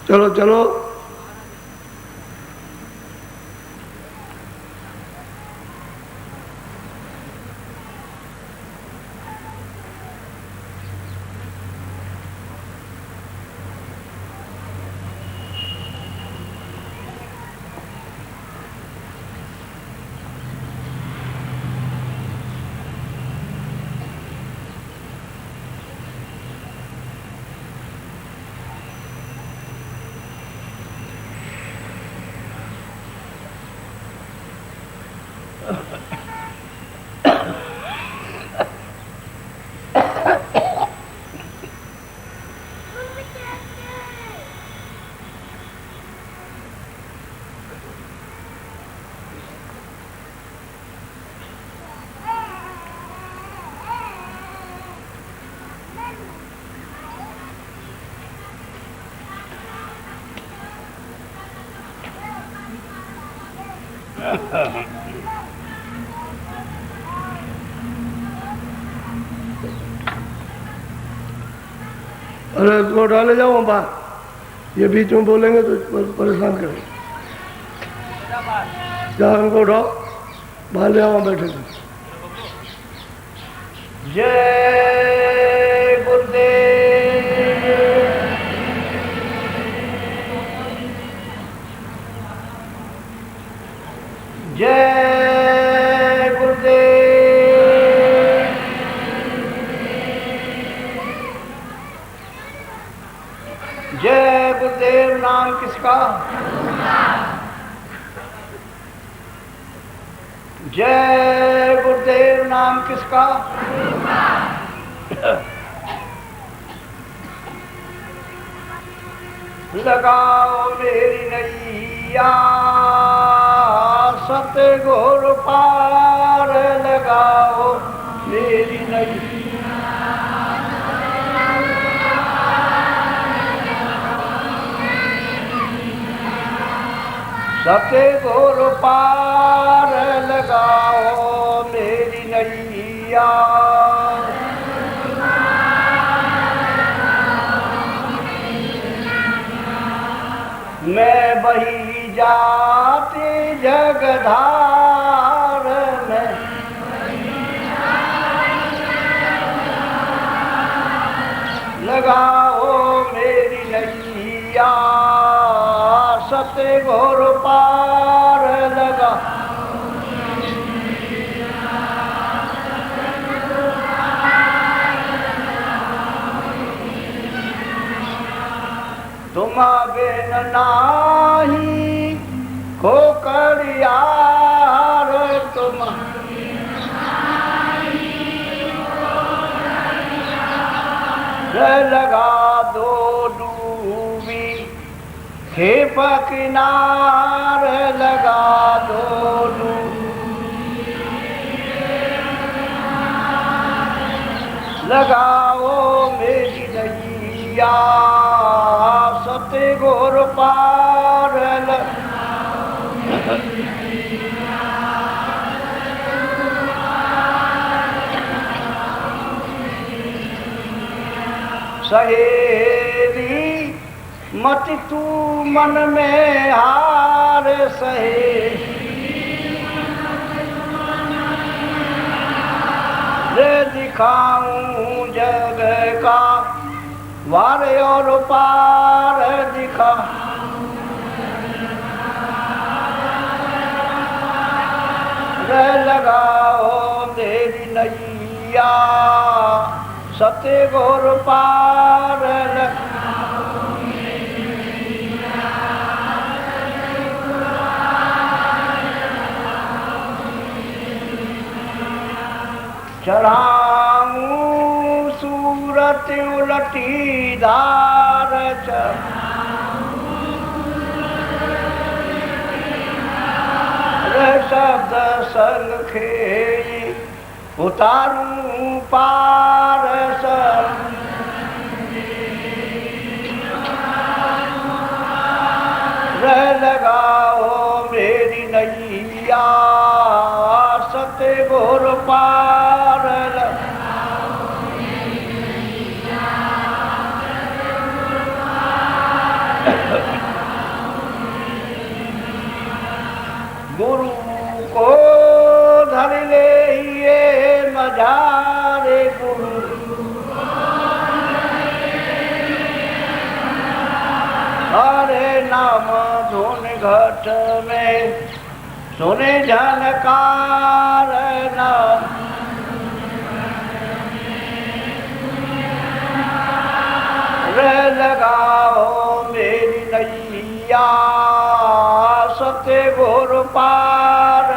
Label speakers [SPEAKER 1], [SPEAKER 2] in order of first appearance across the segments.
[SPEAKER 1] चलो चलो। अरे इसको डाले जाओ बाहर, ये बीच में बोलेंगे तो परेशान करेंगे। जाओ इनको उठाओ, बाहर ले आओ, बैठे थे।
[SPEAKER 2] जय गुरुदेव। जय गुरुदेव। जय गुरुदेव। नाम किसका? जय गुरुदेव। नाम किसका? लगाओ मेरी नैया सतगुर पार, लगाओ मेरी नैया। सतगुर पार, लगाओ मेरी नैया। मैं बही जाती जगधार में, लगाओ मेरी नैया सतगुर पार, लगा। तुम बिन नाही को करियार, तुम लगा दो डूबी हे पकिनार, लगा दो डूबी। लगाओ मेरी नैया सतगुर पार, सहेली मत तू मन में हार, सहेली दिखाऊं जग का वार और पार, दिखा। लगाओ मेरी नैया सतगुर पार, चढ़ाऊं सूरत उलटी धार, शब्द संग खेली उतारूं पार, लगाओ मेरी नैया सतगुर पार, गुरु को धर ले ये मझारे गुरु हरे नाम धुन घट में सुने झनकार नाम रे लगाओ मेरी नैया सत्य घोर पार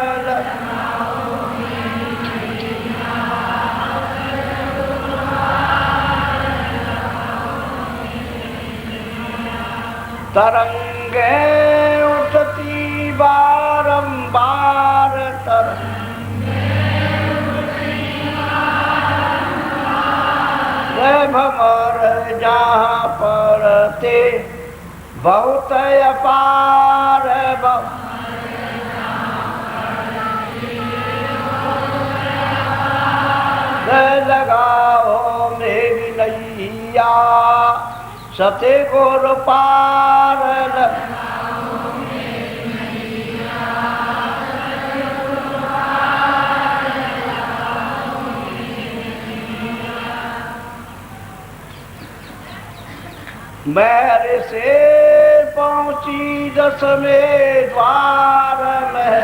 [SPEAKER 2] तरंगे उठती बारंबार भमर जहाँ पड़ते बहुत अपार लगाओ मेरी नैया सते गोर पार मेरे से पहुंची दसवें द्वार में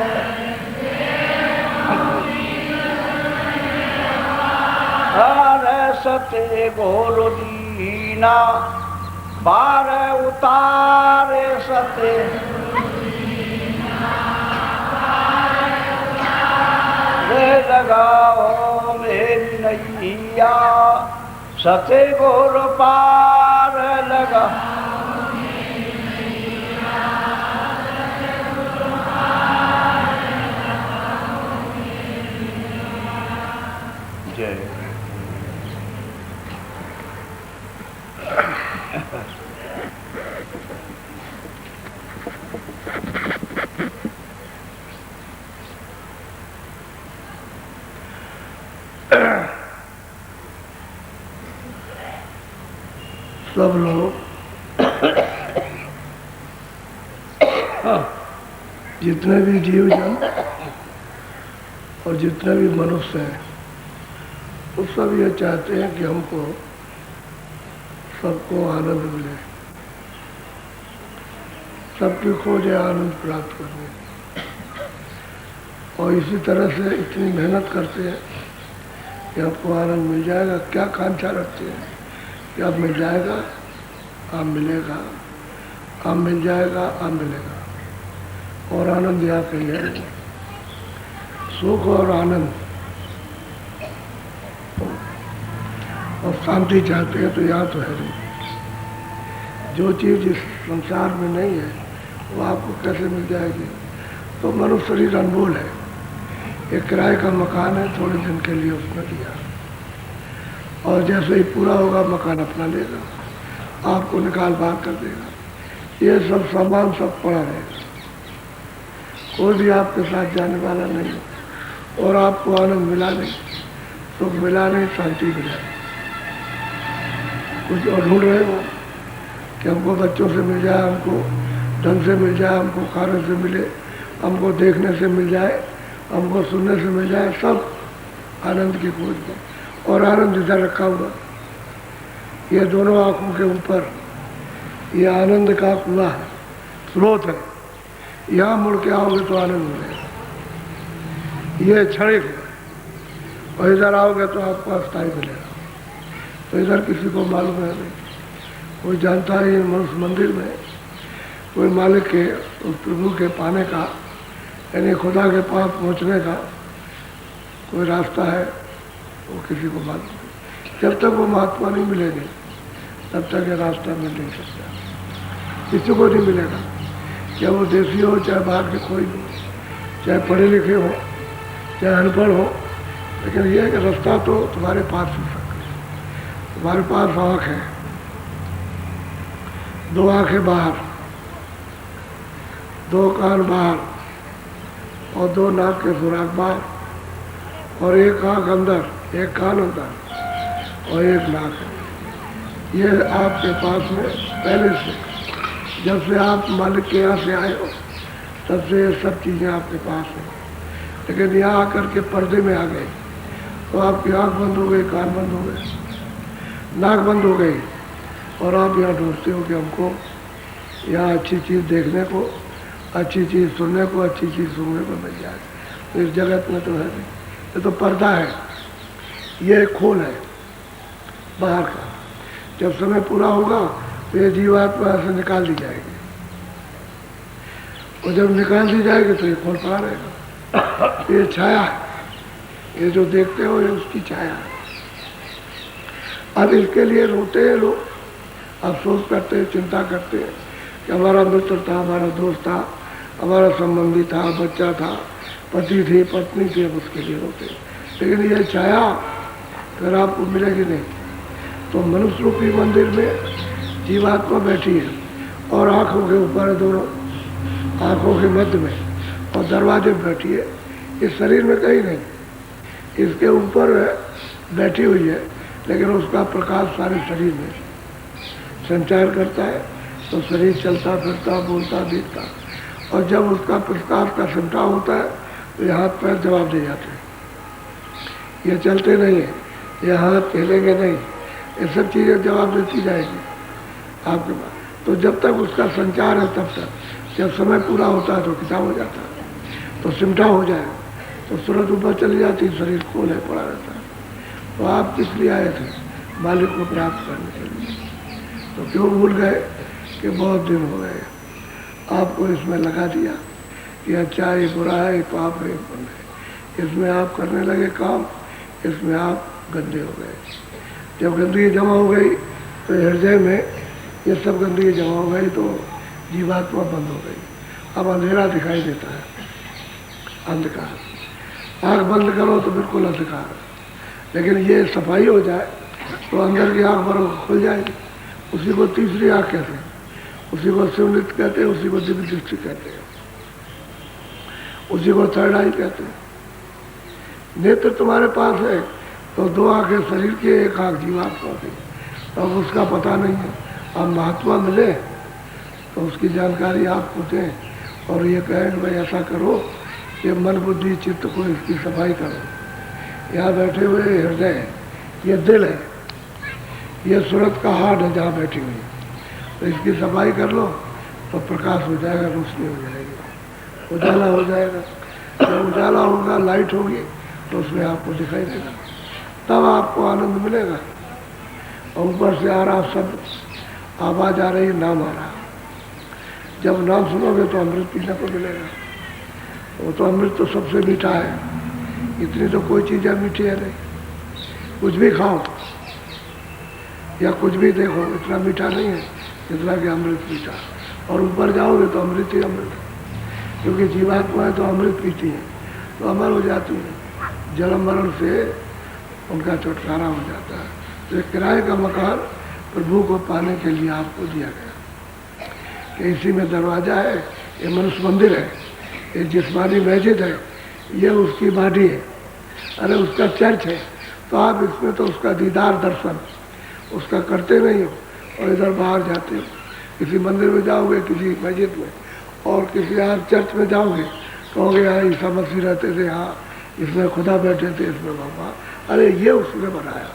[SPEAKER 2] हरे सते गोर दीना बार उतारे सते रे लगाओ मेरी नैया सते गोर पार लगा जय
[SPEAKER 1] सब लोग जितने भी जीव जन और जितने भी मनुष्य हैं वो सब ये चाहते हैं कि हमको सबको आनंद मिले, सबकी खोज है आनंद प्राप्त करने और इसी तरह से इतनी मेहनत करते हैं कि आपको आनंद मिल जाएगा। क्या कांक्षा रखते हैं कि अब मिल जाएगा, अब मिलेगा, अब मिल जाएगा, अब मिलेगा और आनंद यहाँ पे है। सुख और आनंद और शांति चाहते हैं तो यहाँ तो है नहीं। जो चीज़ इस संसार में नहीं है वो आपको कैसे मिल जाएगी। तो मनुष्य शरीर अनमोल है, एक किराए का मकान है, थोड़े दिन के लिए उसने दिया और जैसे ही पूरा होगा मकान अपना लेगा, आपको निकाल बाहर कर देगा। ये सब सामान सब पड़ा रहेगा, कोई भी आपके साथ जाने वाला नहीं और आपको आनंद मिला नहीं, सुख मिला नहीं, शांति मिला नहीं। कुछ और ढूंढ रहे हो कि हमको बच्चों से मिल जाए, हमको ढंग से मिल जाए, हमको खाने से मिले, हमको देखने से मिल जाए, हमको सुनने से मिल जाए, सब आनंद की खोज में। और आनंद इधर रखा हुआ, ये दोनों आँखों के ऊपर ये आनंद का कुआं है, स्रोत है। यहाँ मुड़ के आओगे तो आनंद मिलेगा, ये क्षणिक है और इधर आओगे तो आपको अस्थायी मिलेगा। तो इधर किसी को मालूम है नहीं, कोई जानता है ये मनुष्य मंदिर में कोई मालिक के उस प्रभु के पाने का यानी खुदा के पास पहुँचने का कोई रास्ता है, वो किसी को मालूम नहीं। जब तक वो महात्मा नहीं मिलेंगे तब तक ये रास्ता मिल नहीं सकता, किसी को नहीं मिलेगा। चाहे वो देसी हो, चाहे बाहर के कोई हो, चाहे पढ़े लिखे हो, चाहे अनपढ़ हो, लेकिन ये है कि रास्ता तो तुम्हारे पास हो सकता है। तुम्हारे पास आँख है, दो आँखें बाहर, दो कान बाहर और दो नाक के सुराख बाहर और एक आँख अंदर, एक कान अंदर और एक नाक है। ये आपके पास में पहले से जब से आप मालिक के यहाँ से आए हो तब से ये सब चीज़ें आपके पास हैं, लेकिन यहाँ आकर के पर्दे में आ गए तो आपकी आँख बंद हो गई, कान बंद हो गए, नाक बंद हो गई, और आप यहाँ ढूंढते हो कि हमको यहाँ अच्छी चीज़ देखने को, अच्छी चीज़ सुनने को, अच्छी चीज़ सुनने को मिल जाए। तो इस जगत में तो है नहीं, ये तो पर्दा है, ये खोल है बाहर का। जब समय पूरा होगा तो ये जीवात्मा से निकाल दी जाएगी, और जब निकाल दी जाएगी तो ये खोल पड़ा रहेगा। ये छाया है, ये जो देखते हो ये उसकी छाया है। अब इसके लिए रोते हैं लोग, अफसोस करते हैं, चिंता करते हैं कि हमारा मित्र था, हमारा दोस्त था, हमारा संबंधी था, बच्चा था, पति थी, पत्नी थी, अब उसके लिए रोते हैं। लेकिन ये छाया फिर आपको मिलेगी नहीं। तो मनुष्य रूपी मंदिर में जीवात्मा बैठी है और आँखों के ऊपर है, दोनों आँखों के मध्य में, और दरवाजे में बैठी है। इस शरीर में कहीं नहीं, इसके ऊपर बैठी हुई है, लेकिन उसका प्रकाश सारे शरीर में संचार करता है, तो शरीर चलता फिरता, बोलता, दिखता। और जब उसका प्रकाश का सिमटा होता है तो ये हाथ पैर जवाब दे जाते हैं। ये चलते नहीं है, ये हाथ हिलेंगे नहीं, ये सब चीज़ें जवाब देती जाएगी आपके पास। तो जब तक उसका संचार है तब तक, जब समय पूरा होता है तो खिंचाव हो जाता है, तो सिमटा हो जाए तो सूरज ऊपर चली जाती, शरीर खोले पड़ा रहता है। तो आप किस लिए आए थे? मालिक को प्राप्त करने के लिए। तो क्यों भूल गए कि बहुत दिन हो गए आपको इसमें लगा दिया कि अच्छा है, बुरा है, पाप है, पुण्य है, इसमें आप करने लगे काम, इसमें आप गंदे हो गए। जब गंदगी जमा हो गई तो हृदय में ये सब गंदगी जमा हो गई तो जीवात्मा बंद हो गई। अब अंधेरा दिखाई देता है, अंधकार। आँख बंद करो तो बिल्कुल अंधकार है, लेकिन ये सफाई हो जाए तो अंदर की आँख बरोबर खुल जाएगी। उसी को तीसरी आँख कहते हैं, उसी को शिवनित कहते हैं, उसी को दिव्य दृष्टि कहते हैं, उसी को थर्ड आई कहते हैं। नेत्र तुम्हारे पास है तो दो आँखें शरीर की, एक आँख जीवात्मा की, तो अब उसका पता नहीं है। अब महात्मा मिले तो उसकी जानकारी आपको दें और ये कहें भाई ऐसा करो, ये मन बुद्धि चित्त को इसकी सफाई करो। यहाँ बैठे हुए हृदय है, ये दिल है, ये सूरत का हार्ट है जहाँ बैठी हुई, तो इसकी सफाई कर लो तो प्रकाश हो जाएगा, रोशनी हो जाएगी, उजाला हो जाएगा। जब उजाला होगा, लाइट होगी, तो उसमें आपको दिखाई देगा, तब आपको आनंद मिलेगा। और ऊपर से आ रहा सब आवाज़ आ रही, नाम आ रहा। जब नाम सुनोगे तो अमृत पीने को मिलेगा। वो तो अमृत तो सबसे मीठा है, इतनी तो कोई चीज़ें मीठी है नहीं। कुछ भी खाओ या कुछ भी देखो, इतना मीठा नहीं है जितना कि अमृत मीठा। और ऊपर जाओगे तो अमृत ही अमृत, क्योंकि जीवात्मा है तो अमृत पीती है तो अमर हो जाती है, जन्म मरण से उनका छुटकारा हो जाता है। तो एक किराए का मकान प्रभु को पाने के लिए आपको दिया गया कि इसी में दरवाज़ा है, ये मनुष्य मंदिर है, ये जिस्मानी मस्जिद है, ये उसकी बाडी है, अरे उसका चर्च है। तो आप इसमें तो उसका दीदार दर्शन उसका करते नहीं हो और इधर बाहर जाते हो। किसी मंदिर में जाओगे, किसी मस्जिद में, और किसी आप चर्च में जाओगे, कहोगे यहाँ ईसा मसीह रहते थे, यहाँ इसमें खुदा बैठे थे, इसमें बाबा, अरे ये उसने बनाया,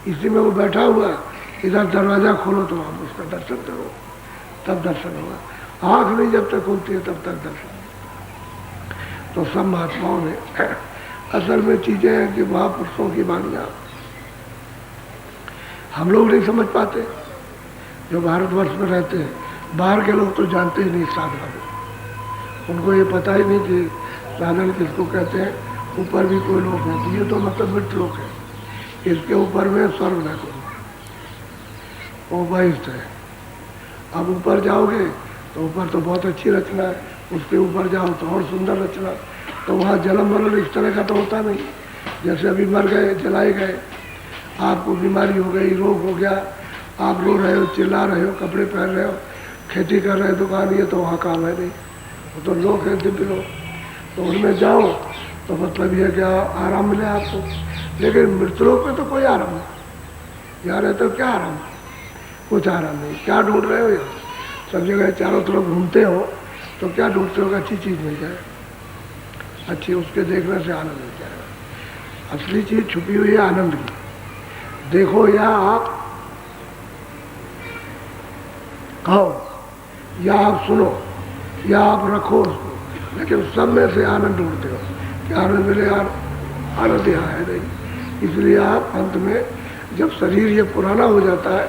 [SPEAKER 1] इसी में वो बैठा हुआ। इधर दरवाज़ा खोलो तो आप उसका दर्शन करो, तब दर्शन होगा। आँख नहीं जब तक खुलती है तब तक दर्शन। तो सब महात्माओं ने असल में चीज़ें हैं कि महापुरुषों की वाणियाँ हम लोग नहीं समझ पाते, जो भारतवर्ष में रहते हैं। बाहर के लोग तो जानते ही नहीं साधना को, उनको ये पता ही नहीं कि साधन किसको कहते हैं। ऊपर भी कोई लोग हैं तो ये तो मतलब मृत लोग हैं, इसके ऊपर में स्वर्ग न करो, वो बहिष्ठ है। अब ऊपर जाओगे तो ऊपर तो बहुत अच्छी रचना है, उसके ऊपर जाओ तो और सुंदर रचना। तो वहाँ जन्म मरण इस तरह का तो होता नहीं। जैसे अभी मर गए, जलाए गए, आपको बीमारी हो गई, रोग हो गया, आप रो रहे हो, चिल्ला रहे हो, कपड़े पहन रहे हो, खेती कर रहे हो, दुकान, ये तो वहाँ काम है नहीं, वो तो लोग हैं, दिव्य लोग। तो उनमें जाओ तो मतलब ये क्या आराम मिले आपको। लेकिन मृतलोक में तो कोई आराम नहीं, यहाँ रहते हो क्या आराम, कुछ आराम नहीं। क्या ढूंढ रहे हो यहाँ? सब जगह चारों तरफ घूमते हो तो क्या ढूंढते हो? अच्छी चीज़ मिल जाए, अच्छी, उसके देखने से आनंद मिल जाएगा। असली चीज़ छुपी हुई है आनंद की। देखो या आप खाओ, या आप सुनो, या आप रखो उसको, लेकिन सब में से आनंद ढूंढते हो कि आनंद मिलेगा। आनंद यहाँ है नहीं। इसलिए आप अंत में जब शरीर ये पुराना हो जाता है,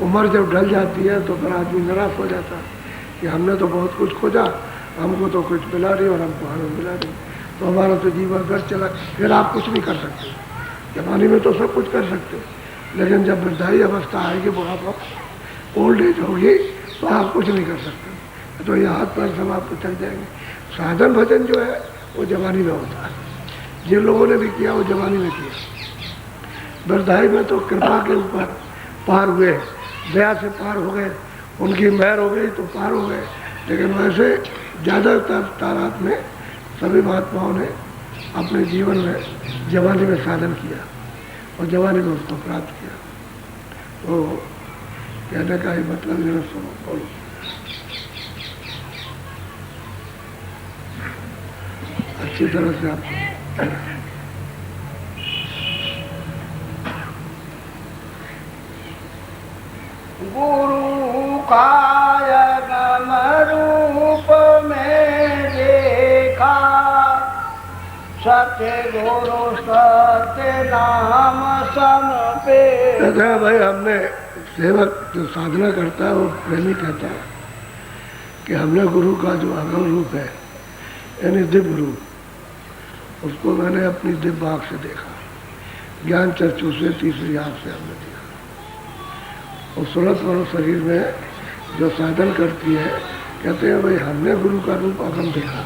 [SPEAKER 1] उम्र जब ढल जाती है, तो फिर आदमी निराश हो जाता है कि हमने तो बहुत कुछ खोजा, हमको तो कुछ मिला नहीं और हमको आनंद मिला नहीं, तो हमारा तो जीवन व्यर्थ चला। फिर आप कुछ नहीं कर सकते। जवानी में तो सब कुछ कर सकते, लेकिन जब वृद्धाई अवस्था आएगी, बुढ़ापा, ओल्ड एज होगी, तो आप कुछ नहीं कर सकते। तो ये हाथ पैर सब आपको चल जाएंगे। साधन भजन जो है वो जवानी में होता है। जिन लोगों ने भी किया वो जवानी में किया। वृद्धाई में तो कृपा के ऊपर पार हुए, दया से पार हो गए, उनकी मेहर हो गई तो पार हो गए। लेकिन वैसे ज़्यादातर तादाद में सभी महात्माओं ने अपने जीवन में जवानी में साधन किया और जवानी में उसको प्राप्त किया। तो कहने का ही मतलब जरा सुनो, बोलो। अच्छी तरह से आप
[SPEAKER 2] गुरु कायम रूप में देखा, सत्य गुरु सत्य नाम सम पे।
[SPEAKER 1] कहते हैं भाई, हमने सेवक जो साधना करता है वो प्रेमी कहता है कि हमने गुरु का जो अगम रूप है, यानी दिव्य रूप, उसको मैंने अपनी दिव्य आँख से देखा, ज्ञान चक्षु से, तीसरी आँख से हमने देखा। और सूरत वालों शरीर में जो साधन करती है, कहते हैं भाई हमने गुरु का रूप अगम देखा,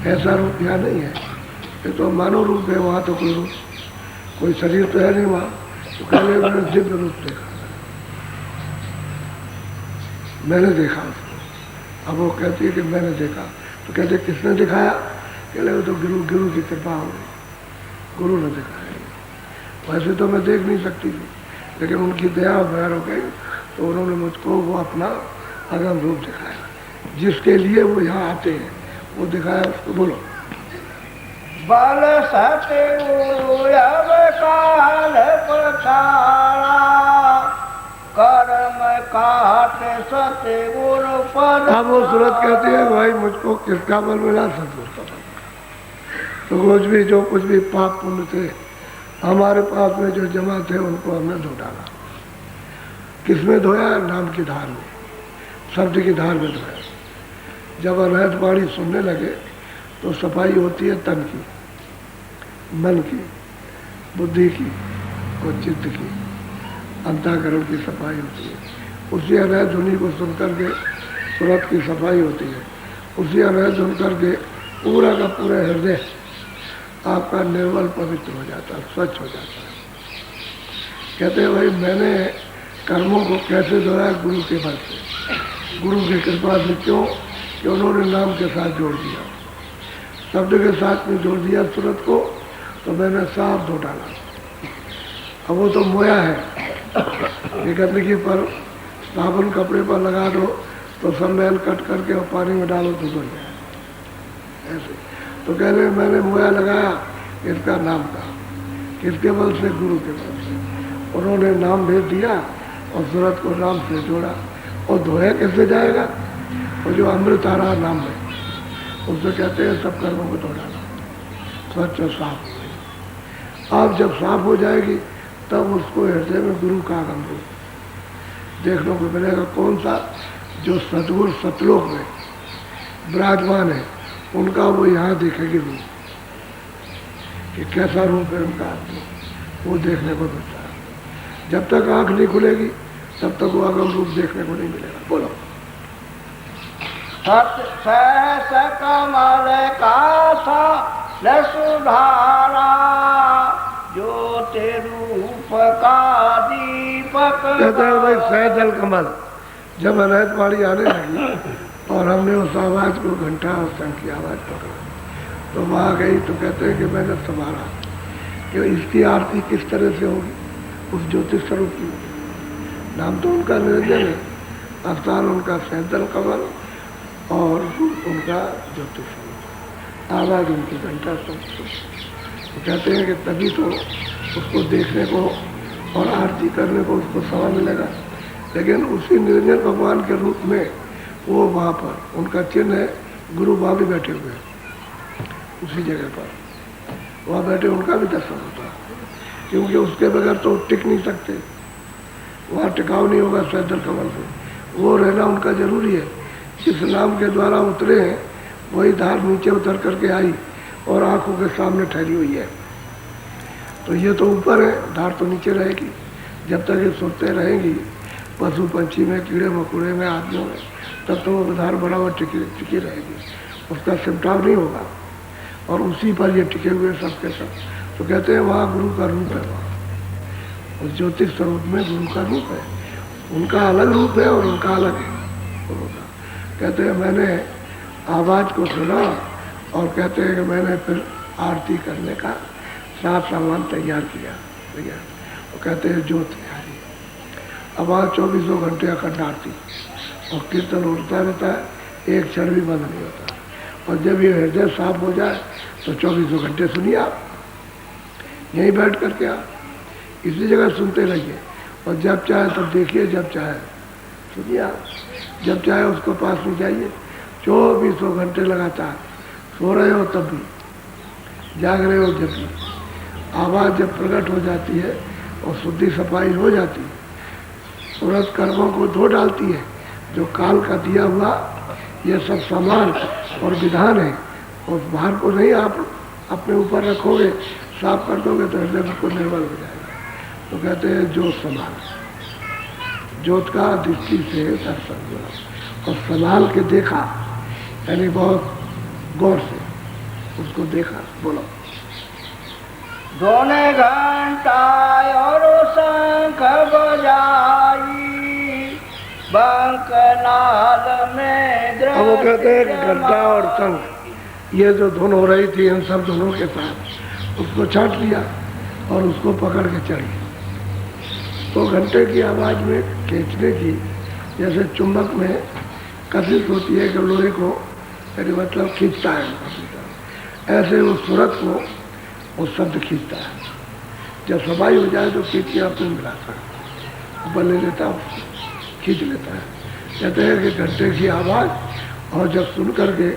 [SPEAKER 1] ऐसा रूप यहाँ नहीं है, ये तो मानव रूप है, वहाँ तो कोई रूप, कोई शरीर तो है नहीं वहाँ। तो कहने मैंने दिव्य रूप देखा, मैंने देखा उसको। अब वो कहती है कि मैंने देखा, तो कहते किसने दिखाया? कहले वो तो गुरु की कृपा हो गई, गुरु ने दिखाया। वैसे तो मैं देख नहीं सकती थी, लेकिन उनकी दया बहर हो गई, तो उन्होंने मुझको वो अपना अगम रूप दिखाया, जिसके लिए वो यहाँ आते हैं, वो दिखाया उसको। बोलो।
[SPEAKER 2] बल सत्य गुरु अब काल पछाड़ा, कर्म काट सत्य गुरु पर।
[SPEAKER 1] अब वो सूरत कहती है भाई मुझको किसका बल मिला? सतगुरु का बल। तो जो कुछ भी पाप पुण्य थे हमारे पाप में जो जमा थे, उनको हमने धो डाला। किसमें धोया? नाम की धार में, शब्द की धार में धोया। जब अनहद वाणी सुनने लगे तो सफाई होती है तन की, मन की, बुद्धि की और चित्त की, अंतःकरण की सफाई होती है। उसी अनहद ध्वनि को सुनकर के सूरत की सफाई होती है। उसी अनहद सुन करके पूरा का पूरा हृदय आपका निर्मल पवित्र हो जाता है, स्वच्छ हो जाता है। कहते हैं भाई मैंने कर्मों को कैसे धोया? गुरु के बल से, गुरु की कृपा से। क्यों? कि उन्होंने नाम के साथ जोड़ दिया, शब्द के साथ में जोड़ दिया सूरत को, तो मैंने साफ धो डाला। अब वो तो मोया है, ये गंदगी पर साबुन कपड़े पर लगा दो तो सब मैल कट करके और पानी में डालो तो धुल जाए ऐसे। तो कह रहे मैंने मोया लगाया इसका नाम का, किसके बल से? गुरु के बल से। उन्होंने नाम भेज दिया और सूरत को नाम से जोड़ा। और धोया कैसे जाएगा? और जो अमृत आ रहा नाम में, उससे कहते हैं सब कर्मों को धो डाला, स्वच्छ और साफ हो गई। आप जब साफ हो जाएगी तब उसको हृदय में गुरु का आगम रूप देखने को मिलेगा। कौन सा? जो सतगुरु सतलोक में विराजमान है, उनका वो यहाँ देखेगी रूप, कि कैसा रूप है उनका, वो देखने को मिलता है। जब तक आंख नहीं खुलेगी तब तक वो आगम रूप देखने को नहीं मिलेगा। बोलो।
[SPEAKER 2] सहस कमल का सा सुधारा, ज्योति रूप का दीपक।
[SPEAKER 1] कहते हैं भाई सहजल कमल। जब अनहद वाणी आने लगी और हमने उस आवाज़ को, घंटा और शंख की आवाज़ पकड़ा, तो वहाँ गई तो कहते हैं कि मैंने संभाला कि इसकी आरती किस तरह से होगी, उस ज्योतिष स्वरूप की। नाम तो उनका निरंजन है, स्थान उनका सैदल कमल और रूप उनका ज्योति स्वरूप, आवाज़ उनकी घंटा स्वरूप। तो कहते हैं कि तभी तो उसको देखने को और आरती करने को उसको समय मिलेगा। लेकिन उसी निरंजन भगवान के रूप में वो वहाँ पर उनका चिन्ह है, गुरु वहाँ भी बैठे हुए हैं उसी जगह पर, वहाँ बैठे उनका भी दर्शन होता है, क्योंकि उसके बगैर तो टिक नहीं सकते, वहाँ टिकाव नहीं होगा सैदल कमल से, वो रहना उनका जरूरी है। जिस नाम के द्वारा उतरे हैं वही धार नीचे उतर करके आई और आंखों के सामने ठहरी हुई है। तो ये तो ऊपर है, धार तो नीचे रहेगी। जब तक ये सुनते रहेंगी पशु पंछी में, कीड़े मकोड़े में, आदमियों में, तब तो वो धार बराबर टिकी रहेगी, उसका सिमटाव नहीं होगा और उसी पर ये टिके हुए सब के सब। तो कहते हैं वहाँ गुरु का रूप है, वहाँ उस ज्योतिष स्वरूप में गुरु का रूप है, उनका अलग रूप है और उनका अलग है। कहते हैं मैंने आवाज़ को सुना और कहते हैं कि मैंने फिर आरती करने का साफ सामान तैयार किया। और कहते हैं जो तैयारी आवाज़ 24 घंटे अखंड आरती और कीर्तन होता रहता है, एक क्षण भी बंद नहीं होता। और जब ये हृदय साफ हो जाए तो 24 घंटे सुनिए आप, यहीं बैठ करके आप इसी जगह सुनते रहिए और जब चाहे तब देखिए, जब चाहे सुनिए आप, जब चाहे उसको पास में जाइए। 24 घंटे लगातार सो रहे हो तब भी, जाग रहे हो जब भी, आवाज़ जब प्रकट हो जाती है और शुद्धि सफाई हो जाती है, सूरत कर्मों को धो डालती है। जो काल का दिया हुआ ये सब सामान और विधान है, उस भार को नहीं आप अपने ऊपर रखोगे, साफ कर दोगे तो हृदय बिल्कुल निर्मल हो जाएगा। तो कहते हैं ज्योत संभाल, ज्योत का दृष्टि से दर्शन हुआ और संभाल के देखा, यानी बहुत गौर से उसको देखा। बोलो
[SPEAKER 2] दोने घंटा और शंख बजाई, बंकनाल में
[SPEAKER 1] अब वो कहते हैं घंटा और शंख ये जो धुन हो रही थी इन सब धुनों के साथ उसको छाट लिया और उसको पकड़ के चढ़ी। तो घंटे की आवाज़ में खींचने की, जैसे चुंबक में कशिश होती है कि लोहे को यानी मतलब खींचता है, ऐसे उस सूरत को वो शब्द खींचता है। जब सफाई हो जाए तो खींच के अपने मिलाता है, ऊपर ले लेता है, खींच लेता है। कहते हैं कि घंटे की आवाज़ और जब सुन करके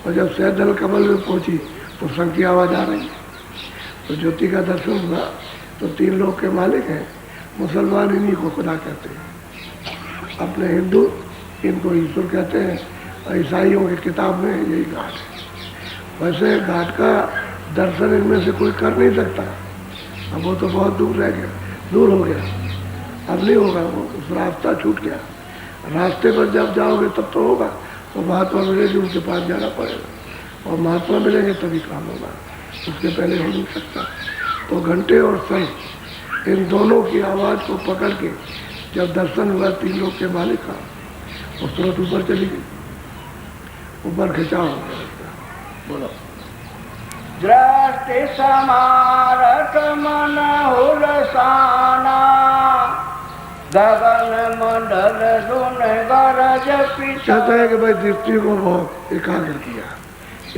[SPEAKER 1] और जब सैदल कमल में पहुंची तो शंख की आवाज़ आ रही है। तो ज्योति का दर्शन हुआ तो 3 लोक के मालिक हैं। मुसलमान इन्हीं को खुदा कहते हैं, अपने हिंदू इनको ईश्वर कहते हैं और ईसाइयों की किताब में यही घाट है। वैसे घाट का दर्शन इनमें से कोई कर नहीं सकता, अब वो तो बहुत दूर रह गया, दूर हो गया, अब नहीं होगा, वो उस रास्ता छूट गया। रास्ते पर जब जाओगे तब तो होगा, तो महात्मा मिलेगी उनके पास जाना पड़ेगा और महात्मा मिलेंगे तभी काम होगा, उसके पहले हो नहीं सकता। तो घंटे और शंख इन दोनों की आवाज़ को पकड़ के जब दर्शन हुआ 3 लोग के मालिक का, उस तुरंत ऊपर चली गई, ऊपर खिंचाव हो गया। बोलो
[SPEAKER 2] दृष्टि समारत मन हुलसाना, गगन मंडल धुन गरज पिछा।
[SPEAKER 1] कहता है कि भाई दृष्टि को बहुत एकाग्र किया,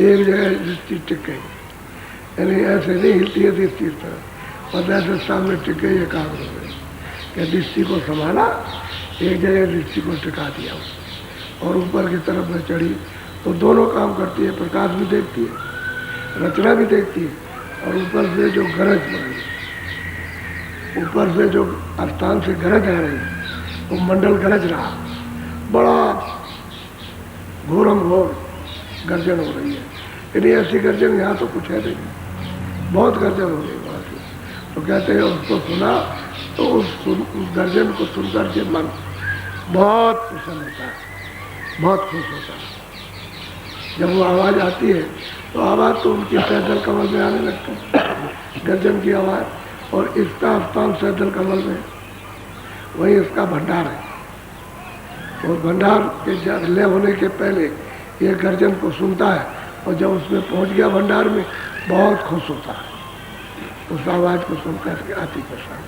[SPEAKER 1] एक जगह दृष्टि टिक गई, यानी ऐसे नहीं हिलती है दृष्टि और ऐसे सामने टिक गई, एकाग्र हो गई। क्या दृष्टि को संभाला, एक जगह दृष्टि को टिका दिया और ऊपर की तरफ में चढ़ी। तो दोनों काम करती है, प्रकाश भी देखती है, रचना भी देखती है और ऊपर से जो गरज पड़ रही है, ऊपर से जो स्थान से गरज आ रही है वो मंडल गरज रहा, बड़ा घोरम घोर गर्जन हो रही है। यदि ऐसी गर्जन यहाँ तो कुछ है नहीं, बहुत गर्जन हो रही है वहाँ से। तो कहते हैं उसको सुना तो उस गर्जन को सुनकर के मन बहुत प्रसन्न होता है, बहुत खुश होता है। जब वो आवाज़ आती है तो आवाज़ तो उनकी सैदल कमल में आने लगती है, गर्जन की आवाज़। और इसका स्थान सैदल कमल में, वही इसका भंडार है। और भंडार के लय होने के पहले ये गर्जन को सुनता है और जब उसमें पहुंच गया भंडार में बहुत खुश होता है उस आवाज़ को सुनकर के आती प्रसन्न।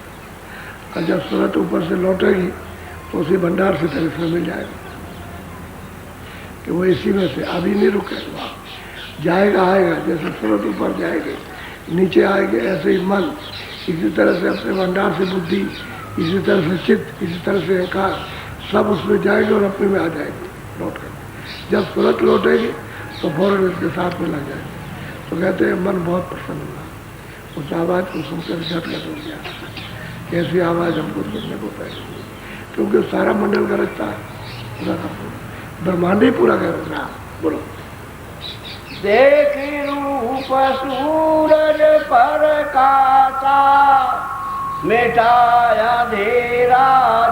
[SPEAKER 1] और जब सूरत ऊपर से लौटेगी तो उसी भंडार से फिर इसमें मिल जाएगा कि वो इसी में से अभी नहीं रुकेगा, जाएगा आएगा। जैसे सूरत ऊपर जाएगी नीचे आएंगे, ऐसे ही मन इसी तरह से अपने भंडार से बुद्धि, इसी तरह से चित्त, इसी तरह से अहंकार सब उसमें जाएंगे और अपने में आ जाएंगे लौट कर। जब सूरत लौटेगी तो फौरन इसके साथ में लग जाएंगे। तो कहते हैं मन बहुत प्रसन्न हुआ, उस आवाज़ को सुनकर झटका हो गया। ऐसी आवाज़ हमको सुनने को पड़ेगी क्योंकि सारा मंडल गरजता है, पूरा का पूरा ब्रह्मांड ही पूरा गरज रहा। बोलो
[SPEAKER 2] देख रूप सूरज प्रकाशा मिटाया अंधेरा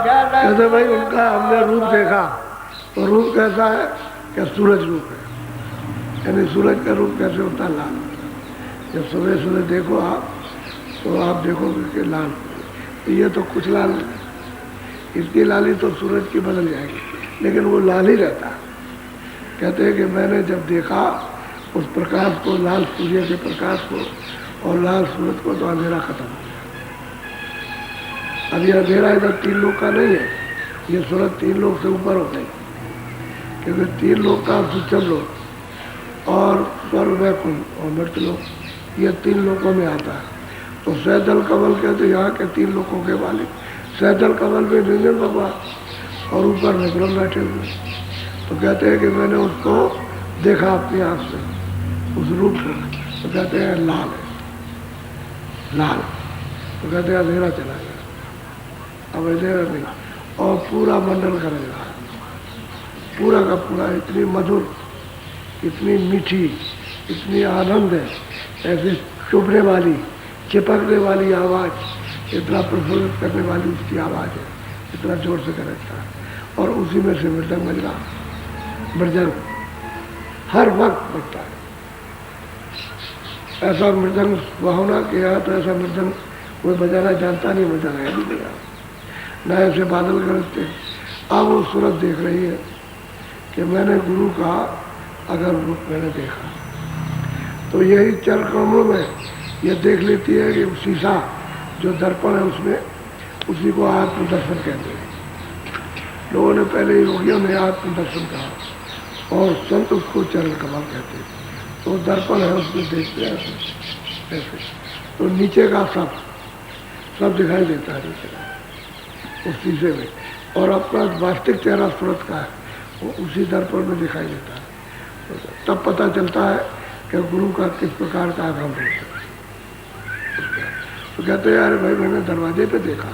[SPEAKER 2] जल।
[SPEAKER 1] कहते भाई उनका हमने रूप देखा तो रूप कैसा है? क्या सूरज रूप है, यानी सूरज का रूप कैसे होता है? लाल। जब सुबह सुबह देखो आप तो आप देखोगे कि लाल, ये तो कुछ लाल नहीं, इसकी लाली तो सूरज की बदल जाएगी लेकिन वो लाल ही रहता है। कहते हैं कि मैंने जब देखा उस प्रकाश को, लाल सूर्य के प्रकाश को और लाल सूरज को, तो अंधेरा खत्म हो गया। अब ये अंधेरा इधर 3 लोग का नहीं है, ये सूरज 3 लोग से ऊपर हो गई, क्योंकि 3 लोग का सूचम लोग और स्वर्ग वैकुंठ और मृत लोग, ये 3 लोगों में आता है। तो सैदल कमल कहते यहाँ के 3 लोगों के मालिक, सैदल कमल में निरंजन भगवान और ऊपर में ब्रह्म बैठे हुए। तो कहते हैं कि मैंने उसको देखा अपनी आँख से, उस रूप को, तो कहते हैं लाल है, लाल। तो कहते हैं अंधेरा चला गया, अब अंधेरा नहीं, और पूरा मंडल गरज रहा है, पूरा का पूरा। इतनी मधुर, इतनी मीठी, इतनी आनंद है, ऐसे चुभने वाली, चिपकने वाली आवाज़, इतना प्रफुल्लित करने वाली उसकी आवाज़ है, इतना जोर से गरजता है। और उसी में से मृदंग बज रहा, मृदंग हर वक्त बजता है। ऐसा मृदंग सुहावना किया तो ऐसा मृदंग कोई बजाना जानता नहीं, बजाना है भी नहीं, न ऐसे बादल गरजते। अब वो सूरत देख रही है कि मैंने गुरु का अगर रूप मैंने देखा, तो यही चर कमलों में ये देख लेती है कि शीशा जो दर्पण है उसमें, उसी को आत्मदर्शन कहते हैं। लोगों ने पहले, योगियों ने आत्मदर्शन कहा और संत उसको चरण कमल कहते हैं। तो दर्पण है, उसमें देखते हैं ऐसे, तो नीचे का सब दिखाई देता है नीचे का उस शीशे में, और अपना वास्तविक चेहरा सूरत का है वो उसी दर्पण में दिखाई देता है। तब पता चलता है कि गुरु का किस प्रकार का आगम होता है। तो कहते हैं अरे भाई मैंने दरवाजे पे देखा,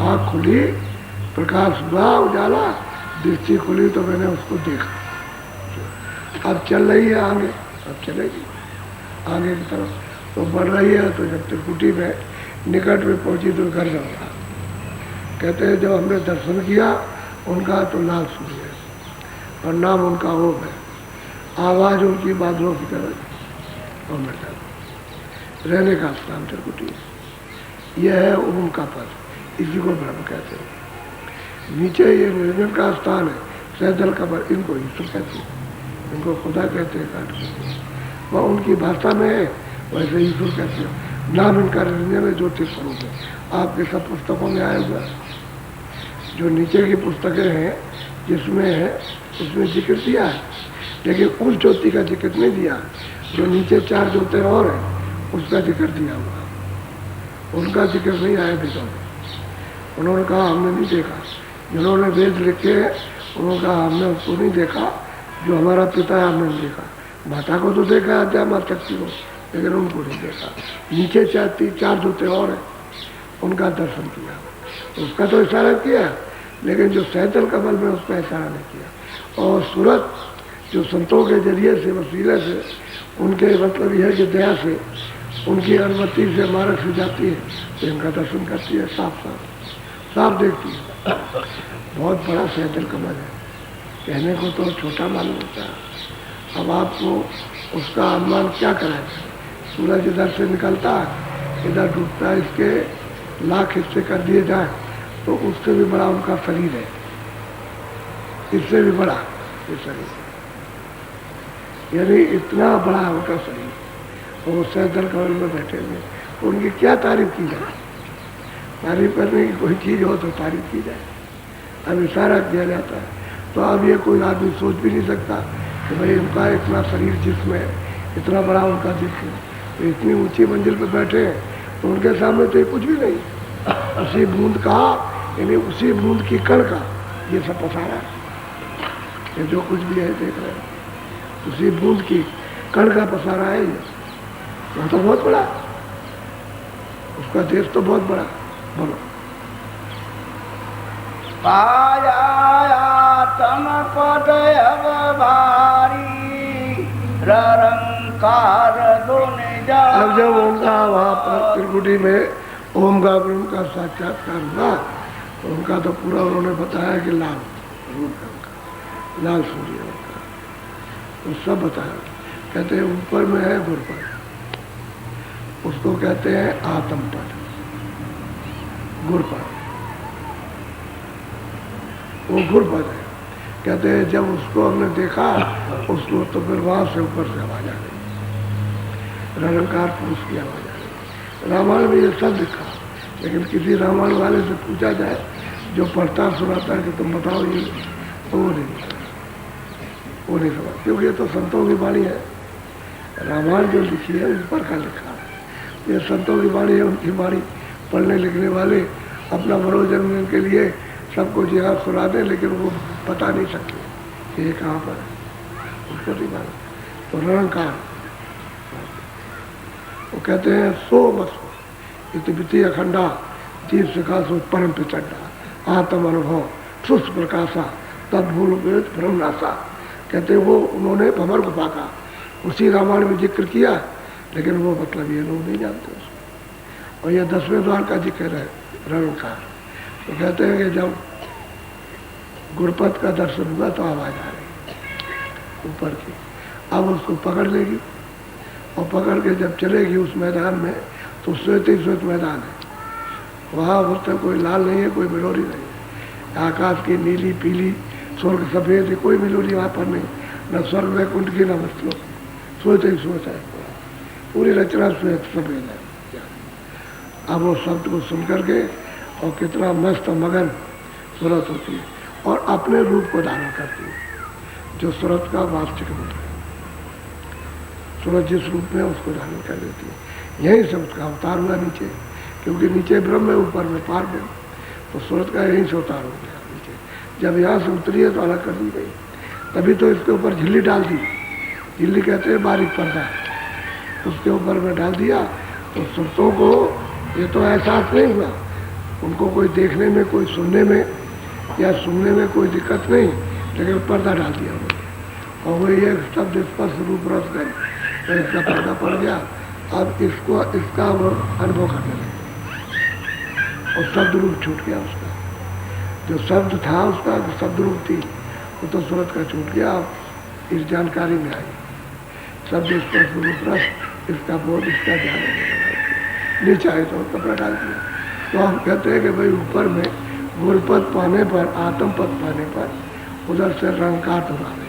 [SPEAKER 1] आँख खुली, प्रकाश हुआ, उजाला, दृष्टि खुली, तो मैंने उसको देखा। अब चल रही है आगे, अब चलेगी आगे की तरफ, तो बढ़ रही है। तो जब त्रिकुटी में निकट में पहुंची तो घर जाऊँगा। कहते हैं जब हमने दर्शन किया उनका तो लाल सूर्य है और नाम उनका ओम है, आवाज़ उनकी बादलों की तरह और मृदंग, रहने का स्थान त्रिकुटी, यह है ओम का पद, इसी को ब्रह्म कहते हैं। नीचे ये निरंजन का स्थान है, सैदल कमल, इनको ईश्वर कहते हैं, इनको खुदा कहते हैं, काट कहते हैं। वह उनकी भाषा में है, वैसे ईश्वर कहते हैं। नाम इनका निरंजन है, ज्योति स्वरूप है। आपके सब पुस्तकों में आया हुआ, जो नीचे की पुस्तकें हैं जिसमें है उसमें जिक्र दिया है, लेकिन उस ज्योति का जिक्र नहीं दिया। जो नीचे 4 ज्योति और हैं उसका जिक्र दिया हुआ, उनका जिक्र नहीं आया वेदों में। उन्होंने कहा हमने नहीं देखा, जिन्होंने वेद लिखे उन्होंने कहा हमने उसको नहीं देखा, जो हमारा पिता है हमने नहीं देखा। माता को तो देखा है, माता शक्ति को, लेकिन उनको नहीं देखा। नीचे 4 ज्योति और हैं, उनका दर्शन किया, उसका तो इशारा किया, लेकिन जो सैदल कमल में उसका इशारा नहीं किया। और सूरत जो संतों के जरिए से, वसीले से, उनके मतलब यह कि दया से, उनकी अनुमति से मार्ग से जाती है, तो इनका दर्शन करती है, साफ देखती है। बहुत बड़ा सैदल कमल है, कहने को तो छोटा मालूम होता है। अब आपको उसका अनुमान क्या कराए? सूरज इधर से निकलता है, इधर डूबता है, इसके लाख हिस्से कर दिए जाए तो उससे भी बड़ा उनका शरीर है, इससे भी बड़ा ये शरीर, यानी इतना बड़ा है उनका शरीर। और सैदल कमल में बैठे हुए, उनकी क्या तारीफ की जाए? तारीफ करने की कोई चीज़ हो तो तारीफ की जाए, अब इशारा किया जाता है। तो अब ये कोई आदमी सोच भी नहीं सकता कि भाई उनका इतना शरीर जिस्म है, इतना बड़ा उनका जिस्म है, तो इतनी ऊंची मंजिल पर बैठे हैं, तो उनके सामने तो ये कुछ भी नहीं। उसी बूंद का, यानी उसी बूंद की कण का ये सब पसारा है। ये जो कुछ भी है देख रहे हैं, उसी बूंद की कण का पसारा है ये। वो तो बहुत बड़ा, उसका देश तो बहुत बड़ा। बोलो।
[SPEAKER 2] पायातम पद अब भारी रंकार दोने जा।
[SPEAKER 1] अब जब उनका वहाँ पर त्रिकुटी में ओम का ब्रह्म का साक्षात्कार हुआ, तो उनका तो पूरा उन्होंने बताया कि लाल रूप है उनका, लाल सूर्य उनका, तो सब बताया। कहते हैं ऊपर में है गुरपद, उसको कहते हैं आत्म पद, गुरपद, वो गुरपद है। कहते हैं जब उसको हमने देखा उसको, तो फिर वहां से ऊपर से आवाज आ गई, रंकार पुरुष की आवाज आ गई। रामायण में ये सब लिखा, लेकिन किसी रामायण वाले से पूछा जाए जो पढ़ता सुनाता है कि तुम बताओ ये, तो वो नहीं समझ, क्योंकि ये तो संतों की वाणी है। रामायण जो लिखी है ऊपर का लिखा है, ये संतों की वाणी है। उनकी वाणी पढ़ने लिखने वाले अपना मनोरंजन के लिए सबको जिहाद सुना दें, लेकिन वो बता नहीं सकते कि ये कहाँ पर है, उसको नहीं मालूम। तो रंकार वो कहते हैं सो बसो इति अखंडा जीव सिखासो परम पिचंडा आत्म अनुभव सुस्त प्रकाशा तब भूल भ्रम नाशा। कहते वो उन्होंने भंवर गुफा का उसी रामायण में जिक्र किया, लेकिन वो मतलब ये लोग नहीं जानते उसको। और ये 10वें द्वार का जिक्र है रंकार। तो कहते हैं कि जब गुरपद का दर्शन हुआ तो आवाज आ रही ऊपर की, अब उसको पकड़ लेगी और पकड़ के जब चलेगी उस मैदान में, तो श्वेत ही श्वेत मैदान है। वहाँ उस तक कोई लाल नहीं है, कोई मिलोरी नहीं है। आकाश की नीली पीली स्वर्ग सफेद है, कोई मिलोरी वहाँ पर नहीं, न स्वर्ग वैकुंठ की न वस्तु, श्वेत ही श्वेत है, पूरी रचना श्वेत सफेद है। अब वो शब्द को सुन करके और कितना मस्त मगन सूरत होती है और अपने रूप को धारण करती है, जो सूरत का वास्तविक रूप है। सूरत जिस रूप में उसको धारण कर देती है। यही से उसका अवतार हुआ नीचे, क्योंकि नीचे ब्रह्म है, ऊपर में पार ब्रह्म, तो सूरत का यहीं से अवतार हो गया नीचे। जब यहाँ से उतरी है तो अलग कर दी गई, तभी तो इसके ऊपर झिल्ली डाल दी। झिल्ली कहते हैं बारीक पर्दा, उसके ऊपर में डाल दिया। तो सुरतों को ये तो एहसास नहीं हुआ, उनको कोई देखने में, कोई सुनने में या सुनने में कोई दिक्कत नहीं, लेकिन पर्दा डाल दिया उन्होंने। और वो ये शब्द स्पर्श रूप रस गए, तो इसका पर्दा पड़ गया। अब इसको इसका वो अनुभव करने लगे और शब्द रूप छूट गया उसका। जो शब्द था उसका, जो शब्द रूप थी, वो तो सूरत का छूट गया। इस जानकारी में आई शब्द स्पर्श रूप रस, इसका बोध, इसका ज्ञान नीचे आए तो कपड़ा डाल दिया। तो हम कहते हैं कि भाई ऊपर में गुरपद पाने पर, आत्म पद पाने पर उधर से रंकार तो आ गई।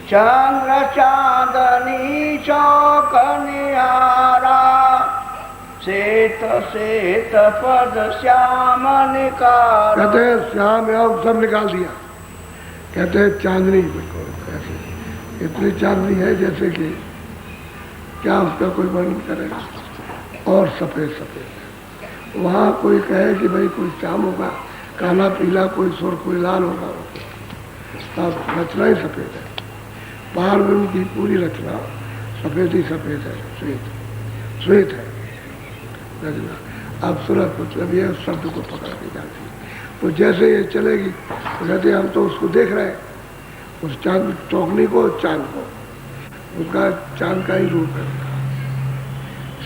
[SPEAKER 2] चंद्र चांदनी चौक निहारा श्वेत श्वेत पद श्याम निकार।
[SPEAKER 1] कहते हैं श्याम अब सब निकाल दिया। कहते हैं चांदनी, बिल्कुल ऐसे इतनी चांदनी है जैसे कि क्या उसका कोई वर्णन करेगा। और सफेद सफेद, वहाँ कोई कहे कि भाई कोई श्याम होगा, काला पीला, कोई सुर, कोई लाल होगा, सब रचना ही सफेद है। पार ब्रह्म की पूरी रचना सफेद ही सफेद है, श्वेत श्वेत है रचना। अब सूरत मतलब ये शब्द को पकड़ के जाती है। तो जैसे ये चलेगी तो कहते हम तो उसको देख रहे हैं, उस चांद चौकनी को, चांद को, उसका चांद का ही रूप है,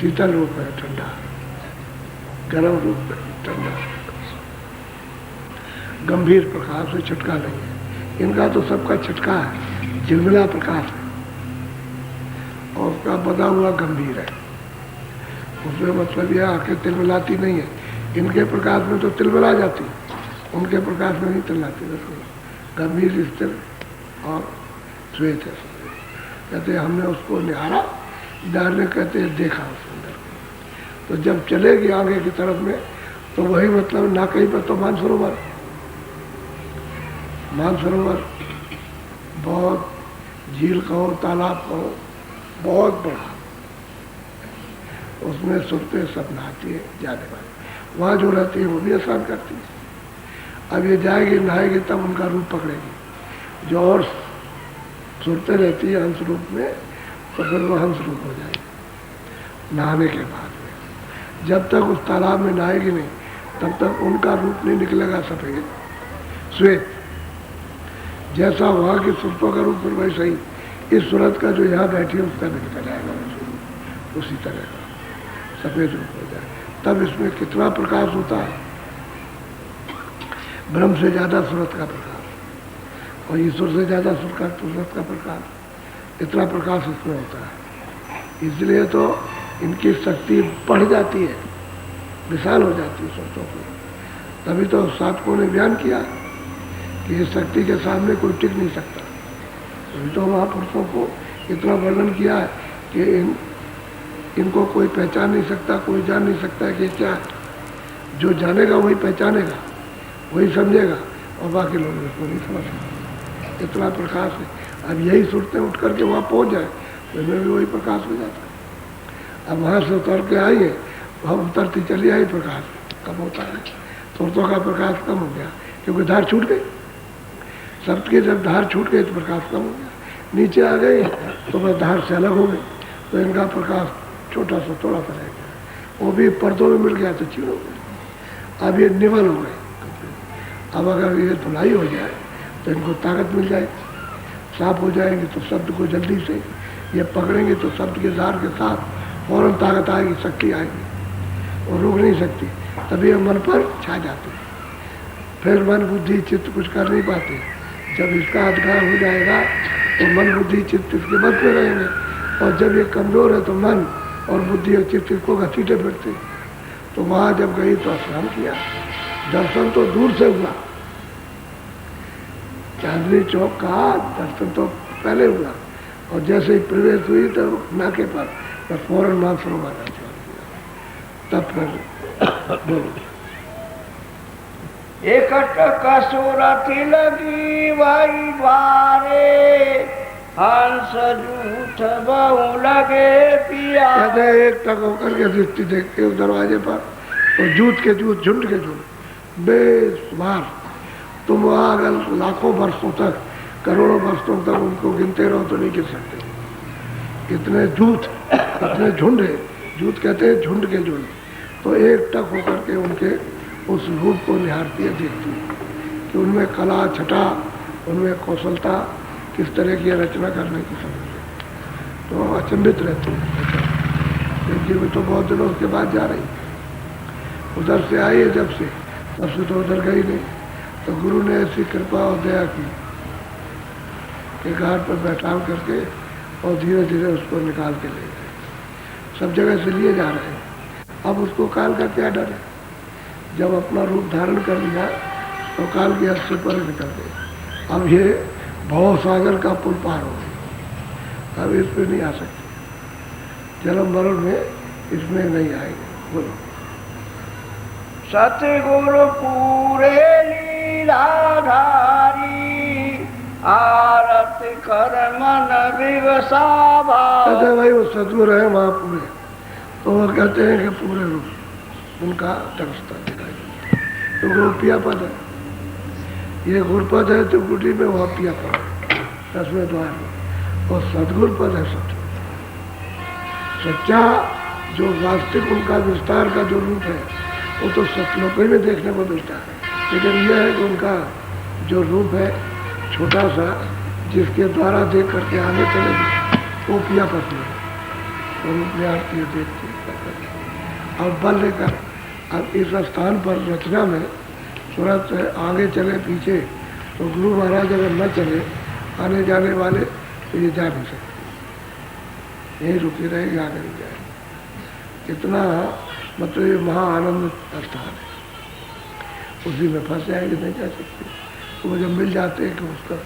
[SPEAKER 1] शीतल रूप है, ठंडा गर्म रूप है, ठंडा गंभीर प्रकाश से छटका नहीं है। इनका तो सबका छटका है, झिलमिला प्रकाश है और उसका बदा हुआ गंभीर है। उसमें मतलब यह आंखें तिलमिलाती नहीं है। इनके प्रकाश में तो तिलमिला जाती, उनके प्रकाश में नहीं तिलमिलाती, गंभीर स्थिर और श्वेत है। कहते हैं हमने उसको निहारा, निहारने कहते हैं देखा उस अंदर को। तो जब चलेगी आगे की तरफ में तो वही मतलब ना कहीं पर तो मानसरोवर बहुत झील कहो तालाब कहो बहुत बड़ा, उसमें सुरते सब नहाती है जाने वाले, वहाँ जो रहती है वो भी स्नान करती है। अब ये जाएगी नहाएगी तब उनका रूप पकड़ेगी, जो और सुरते रहती है हंस रूप में तो फिर वो हंस रूप हो जाएगी नहाने के बाद में। जब तक उस तालाब में नहाएगी नहीं तब तक उनका रूप नहीं निकलेगा सफेद श्वेत, जैसा वहाँ की सुरतों का रूप फिर वैसा ही इस सूरत का जो यहाँ बैठी है उसका भी निकल जाएगा उसी तरह का सफेद रूप हो जाए। तब इसमें कितना प्रकाश होता है, ब्रह्म से ज्यादा सूरत का प्रकाश और ईश्वर से ज्यादा सूरत का प्रकाश, इतना प्रकाश इसमें होता है। इसलिए तो इनकी शक्ति बढ़ जाती है, विशाल हो जाती है सूरतों की। तभी तो साधकों ने बयान किया कि इस शक्ति के सामने कोई टिक नहीं सकता। तभी तो महापुरुषों को इतना वर्णन किया है कि इनको कोई पहचान नहीं सकता, कोई जान नहीं सकता कि क्या है। जो जानेगा वही पहचानेगा, वही समझेगा और बाकी लोग इसको नहीं समझ सकते। इतना प्रकाश है। अब यही सूरतें उठ करके वहाँ पहुँच जाए तो इसमें भी वही प्रकाश हो जाता है। अब वहाँ से उतर के आइए, वहाँ उतरती चली आई प्रकाश कम होता है, सूरतों का प्रकाश कम हो गया क्योंकि धार छूट गई। शब्द की जब धार छूट गई तो प्रकाश कम हो गया, नीचे आ गई तो बस धार से अलग हो गई तो इनका प्रकाश छोटा सा थोड़ा सा रह गया, वो भी पर्दों में मिल गया तो चीड़ हो गई। अब ये निवल हो गए। अब अगर ये धुलाई हो जाए तो इनको ताकत मिल जाएगी, साफ हो जाएंगे तो शब्द को जल्दी से ये पकड़ेंगे तो शब्द के धार के साथ फौरन ताकत आएगी, शक्ति आएगी और रोक नहीं सकती। तभी ये मन पर छा जाते हैं, फिर मन बुद्धि चित्त कुछ कर नहीं पाते। जब इसका अधिकार हो जाएगा तो मन बुद्धि चित्त इसके बद पे रहेंगे, और जब ये कमजोर है तो मन और बुद्धि और चित्त को घसीटे फिरते। तो वहाँ जब गई तो स्नान किया, दर्शन तो दूर से हुआ, चांदनी चौक का दर्शन तो पहले हुआ और जैसे ही प्रवेश हुई तो नाके पर फौरन मानसरोवर आना किया। तब फिर बोलो
[SPEAKER 2] एकट कसुरति लगी वही द्वारे, हंस जूठ बहु लगे पिया।
[SPEAKER 1] कहते एक टक होकर के दृष्टि देखते उस दरवाजे पर तो जूत के जूत झुंड के झुंड बेशुमार। तुम वहाँ अगर लाखों वर्षों तक करोड़ों वर्षों तक उनको गिनते रहो तो नहीं गिन सकते। इतने जूत, इतने झुंड है, जूत कहते हैं झुंड के झुंड। तो एक टक होकर के उनके उस रूप को निहारती है, देखती है कि उनमें कला छटा, उनमें कौशलता किस तरह की रचना करने की समझ। तो अचंभित रहती है क्योंकि वो तो बहुत दिनों के बाद जा रही, उधर से आई है जब से, तब से तो उधर गई नहीं। तो गुरु ने ऐसी कृपा और दया की कि घाट पर बैठा करके और धीरे धीरे उसको निकाल के ले गए। सब जगह से लिए जा रहे हैं। अब उसको काल का क्या डर है? जब अपना रूप धारण कर लिया तो काल की हद से परे निकल गए। अब ये भव सागर का पुल पार हो गई, अब इस पर नहीं आ सकते। जन्म मरण में इसमें नहीं आएंगे। बोलो
[SPEAKER 2] सतगुरु पूरे लीलाधारी, आरत कर मन विवसा भाव।
[SPEAKER 1] कहते हैं भाई वो सतगुरु है वहाँ पूरे, तो वो कहते हैं कि पूरे रूप उनका दर्शता दिखाई देता है। तो वो पिया पद है, ये गुरुपद है तो गुटी में वहाँ पिया पद 10वें द्वार में, और सदगुरु पद है सत्य सच्चा जो वास्तविक उनका विस्तार का जो रूप है वो तो सतलोक में देखने को मिलता है। लेकिन यह है कि उनका जो रूप है छोटा सा, जिसके द्वारा देख करके आगे चलेगी, वो पिया पति है और अपने आरती देखती है। अब बल लेकर अब इस स्थान पर रचना में सूरत आगे चले पीछे, तो गुरु महाराज अगर न चले आने जाने वाले तो ये जा नहीं सकते, यही रुकी रहेगी, आगे नहीं जाएगी। कितना मतलब ये महा आनंद स्थान है, उसी में फंस जाएंगे, नहीं जा सकते। तो वो जब मिल जाते हैं कि उसका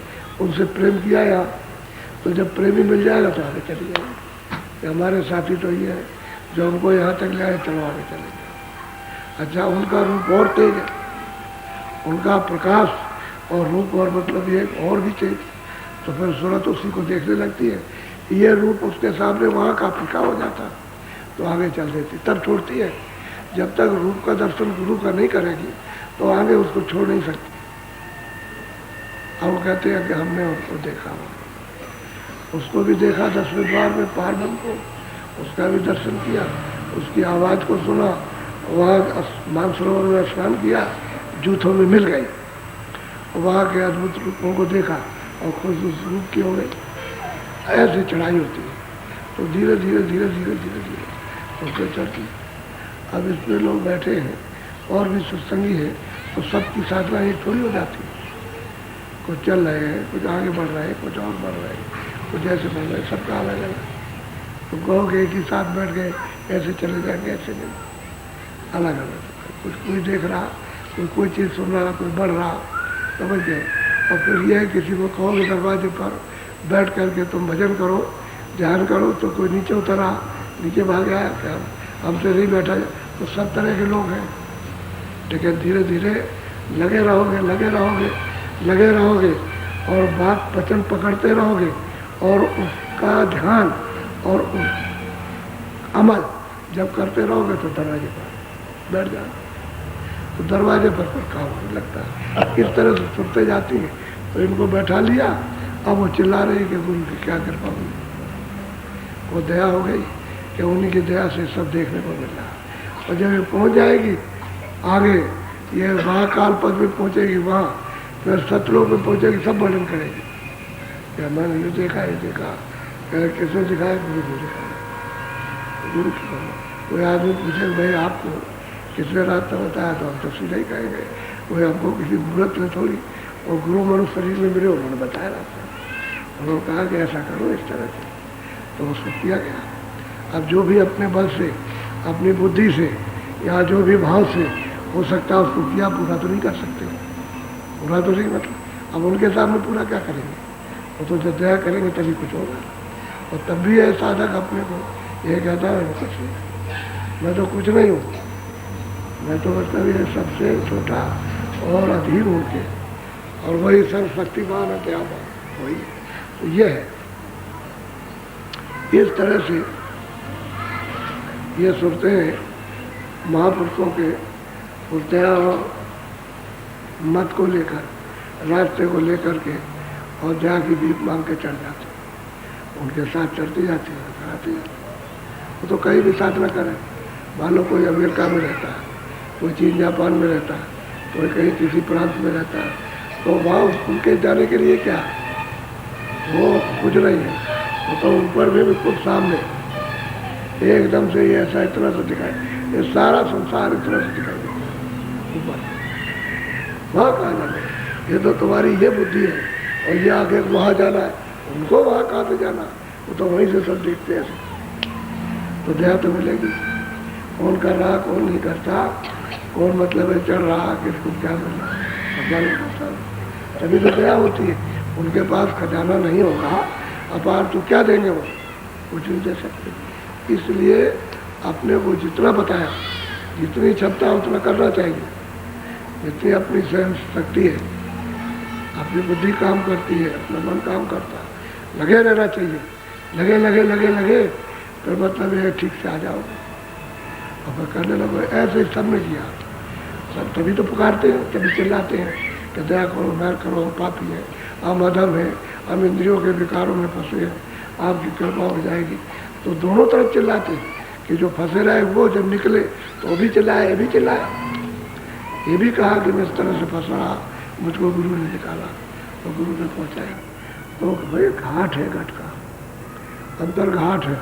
[SPEAKER 1] उनसे प्रेम किया या, तो जब प्रेमी मिल जाएगा तो आगे चले जाएंगे। हमारे साथी तो ये है जो हमको यहाँ तक ले आए, चलो आगे चले जाए। अच्छा, उनका रूप और तेज है, उनका प्रकाश और रूप और मतलब ये और भी तेज, तो फिर सूरत उसी को देखने लगती है। ये रूप उसके सामने वहाँ का फीका हो जाता तो आगे चल देती, तब छोड़ती है। जब तक रूप का दर्शन गुरु का नहीं करेगी तो आगे उसको छोड़ नहीं सकती। अब कहते हैं कि हमने उसको देखा, उसको भी देखा 10वें द्वार में पार्वती को, उसका भी दर्शन किया, उसकी आवाज़ को सुना, वहाँ मानसरोवर में स्नान किया, जूथों में मिल गई, वहाँ के अद्भुत रूपों को देखा और खुद उस रूप की हो गई। ऐसी चढ़ाई होती है, तो धीरे धीरे धीरे धीरे धीरे धीरे उसको चढ़ती। अब इसमें लोग बैठे हैं और भी सत्संगी है, तो सबकी साधना एक थोड़ी हो जाती है। कुछ चल रहे हैं, कुछ आगे बढ़ रहे हैं, कुछ और बढ़ रहे हैं, कुछ ऐसे बढ़ रहे हैं, सबका अलग अलग। तो कहोगे एक ही साथ बैठ गए ऐसे चले जाएंगे, ऐसे नहीं, अलग अलग। कुछ कोई देख रहा, कोई चीज़ सुन रहा, कोई बढ़ रहा, समझ गए। और फिर यह किसी को कहोगे दरवाजे पर बैठ करके तुम भजन करो, ध्यान करो, तो कोई नीचे उतरा, नीचे भाग आया, क्या हमसे नहीं बैठा जाए, तो सब तरह के लोग हैं। लेकिन धीरे धीरे लगे रहोगे, लगे रहोगे, लगे रहोगे और बात वचन पकड़ते रहोगे और उसका ध्यान और उस अमल जब करते रहोगे तो दरवाजे पर बैठ जाना, तो दरवाजे पर काम होने लगता है। इस तरह से सुनते जाती है। तो इनको बैठा लिया, अब वो चिल्ला रही कि गुरु की क्या कृपा हुई, वो दया हो गई कि उन्हीं की दया से सब देखने को मिल रहा। और जब ये पहुंच जाएगी आगे, ये महाकाल पद में पहुंचेगी, वहाँ फिर सतलोक में पहुंचेगी, सब वर्णन करेगी। क्या मैंने ये देखा, ये देखा, किसने दिखाया, गुरु को दिखाया, गुरु की बात। कोई आदमी पूछे भाई आपको किसने रास्ता बताया, तो हम तो सीधा ही कहेंगे, कोई हमको किसी मुहूर्त में थोड़ी, और गुरु मनुष्य शरीर में मिले, उन्होंने बताया रास्ता, उन्होंने कहा कि ऐसा करो इस तरह से, तो उसको किया गया। अब जो भी अपने बल से, अपनी बुद्धि से या जो भी भाव से हो सकता है उसको किया, पूरा तो नहीं कर सकते, पूरा तो नहीं, मतलब अब उनके सामने पूरा क्या करेंगे, वो तो जब दया करेंगे तभी कुछ होगा। और तब भी है साधक अपने को ये कहता है मैं कुछ नहीं, मैं तो कुछ नहीं हूँ, मैं तो मतलब ये सबसे छोटा और अधीर हूँ के, और वही सर्वशक्तिमान है, दयावान वही। तो ये है, इस तरह से ये सुनते हैं महापुरुषों के उस दया मत को लेकर, रास्ते को लेकर के, और दया की भीख मांग के चढ़ जाते, उनके साथ चढ़ती जाती है, चढ़ाती जाती। वो तो कहीं भी साधना करें, मान लो कोई अमेरिका में रहता है, कोई चीन जापान में रहता है, कोई कहीं किसी प्रांत में रहता है, तो वहाँ उनके जाने के लिए क्या, वो कुछ नहीं है, वो तो ऊपर में बिल्कुल सामने एकदम से ये ऐसा इस तरह से दिखाई, ये सारा संसार इस तरह से दिखाई देता ऊपर। वहाँ कहाँ जाना है, ये तो तुम्हारी ये बुद्धि है, और ये आगे वहाँ जाना है, उनको वहाँ कहाँ से जाना, वो तो वहीं से सब देखते हैं। तो दया तो मिलेगी, कौन कर रहा, कौन नहीं करता, कौन मतलब है चढ़ रहा, किसको क्या मिल रहा, पता नहीं करता, तभी तो दया होती है। उनके पास खजाना नहीं होगा अपार, तो क्या देंगे वो, कुछ नहीं दे सकते। इसलिए अपने को जितना बताया, जितनी क्षमता है उतना करना चाहिए, जितनी अपनी सहन शक्ति है, अपनी बुद्धि काम करती है, अपना मन काम करता है, लगे रहना चाहिए, लगे लगे लगे लगे, फिर मतलब ये ठीक से आ जाओगे। और फिर करने लगो, ऐसे सबने किया, सब तभी तो पुकारते हैं, तभी चिल्लाते हैं कि दया करो, मैर करो, पापी है, हम अधम है, हम इंद्रियों के विकारों में फंसे हैं, आपकी कृपा हो जाएगी। तो दोनों तरफ चिल्लाते हैं कि जो फंसे रहे वो जब निकले तो वो भी चिल्लाए, ये भी चिल्लाए, ये भी कहा कि मैं इस तरह से फंस रहा, मुझको गुरु ने निकाला, तो गुरु ने पहुँचाया। तो भाई घाट है, घट का अंतर घाट है,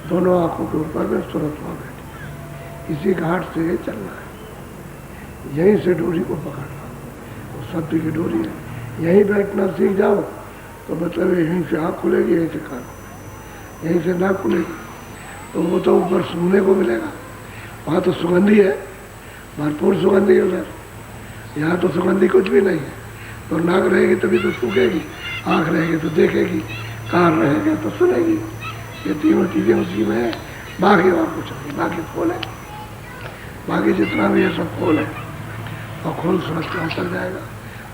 [SPEAKER 1] दोनों आंखों के ऊपर में सूरत हुआ बैठी, इसी घाट से चलना है, यहीं से डोरी को पकड़ना, वो सत्य की डोरी है, यहीं बैठना सीख जाओ तो मतलब यहीं से आँख खुलेगी, यहीं से कान, यहीं से नाक खुलेगी, तो वो तो ऊपर सूंघने को मिलेगा, वहाँ तो सुगंधी है, भरपूर सुगंधी है उधर, यहाँ तो सुगंधी कुछ भी नहीं है। तो नाक रहेगी तभी तो सूखेगी, आँख रहेगी तो देखेगी, कान रहेगा तो सुनेगी, ये तीनों चीज़ें उसी में है, बाकी और कुछ नहीं, बाकी खोले। बाकी जितना भी है सब खोल है, और खोल सुरक्षा उतर जाएगा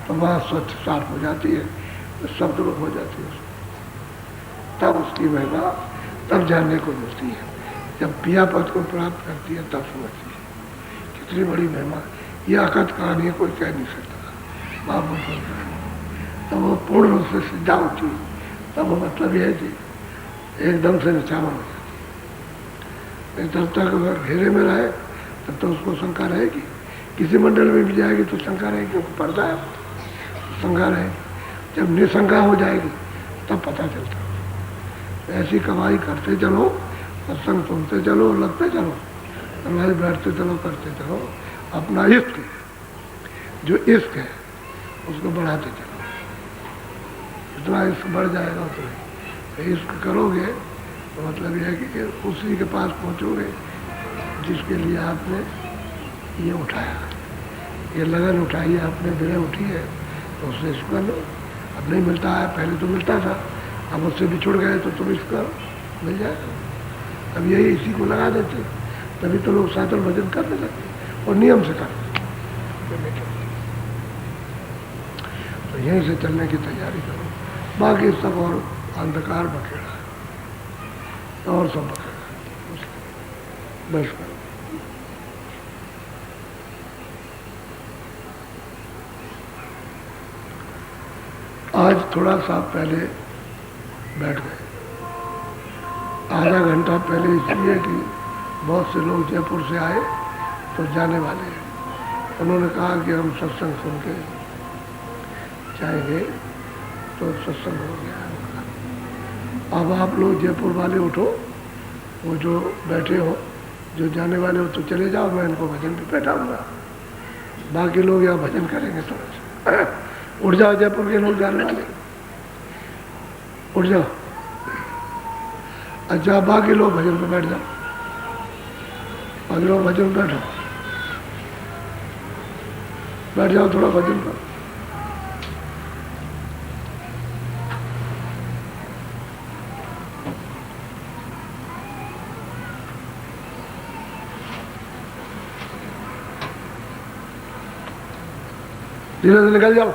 [SPEAKER 1] तो वहाँ स्वच्छ साफ हो जाती है, तो शब्द रूप हो जाती है, तब उसकी महिमा तब जानने को मिलती है। जब पिया पद को प्राप्त करती है तब समझती है कितनी बड़ी महिमा। यह अकथ कहानी कोई कह नहीं सकता। बाबू तब वो पूर्ण रूप से सिद्धा होती है, तब वो मतलब यह है कि एकदम से निचावन हो जाती है। तब तक अगर घेरे में रहे तब तो उसको शंका रहेगी, किसी मंडल में भी जाएगी तो शंका रहेगी, क्योंकि पर्दा है, शंका रहेगी। जब निशंका हो जाएगी तब पता चलता है। ऐसी कमाई करते चलो, सत्संग सुनते चलो, लगते चलो, हमारे बैठते चलो, करते चलो, अपना इश्क जो इश्क है उसको बढ़ाते चलो। जितना इश्क बढ़ जाएगा उतना इश्क करोगे तो मतलब यह है कि उसी के पास पहुंचोगे जिसके लिए आपने ये उठाया, ये लगन उठाई है, आपने दिलें उठी है, तो उससे इश्क कर लो। अब नहीं मिलता है, पहले तो मिलता था, अब उससे बिछुड़ गए तो तुम इश्क करो, मिल जाएगा। अब यही इसी को लगा देते, तभी तो लोग सातल भजन करने लगते और नियम से करते। तो यहीं से चलने की तैयारी करो, बाकी सब और अंधकार बखेड़ा है और सब बखेड़ा बस करो। आज थोड़ा सा पहले बैठ गए, आधा घंटा पहले, इसलिए कि बहुत से लोग जयपुर से आए तो जाने वाले हैं। उन्होंने कहा कि हम सत्संग सुन के जाएंगे, तो सत्संग हो गया। अब आप लोग जयपुर वाले उठो, वो जो बैठे हो, जो जाने वाले हो तो चले जाओ, मैं इनको भजन पे बैठाऊंगा, बाकी लोग यहाँ भजन करेंगे थोड़ा सा। उठ जाओ जयपुर के लोग जाने वाले, उठ जाओ। अच्छा बाकी लोग भजन पे बैठ जाओ, बाकी लोग भजन पे बैठो, बैठ जाओ थोड़ा भजन पर। धीरे से निकल जाओ।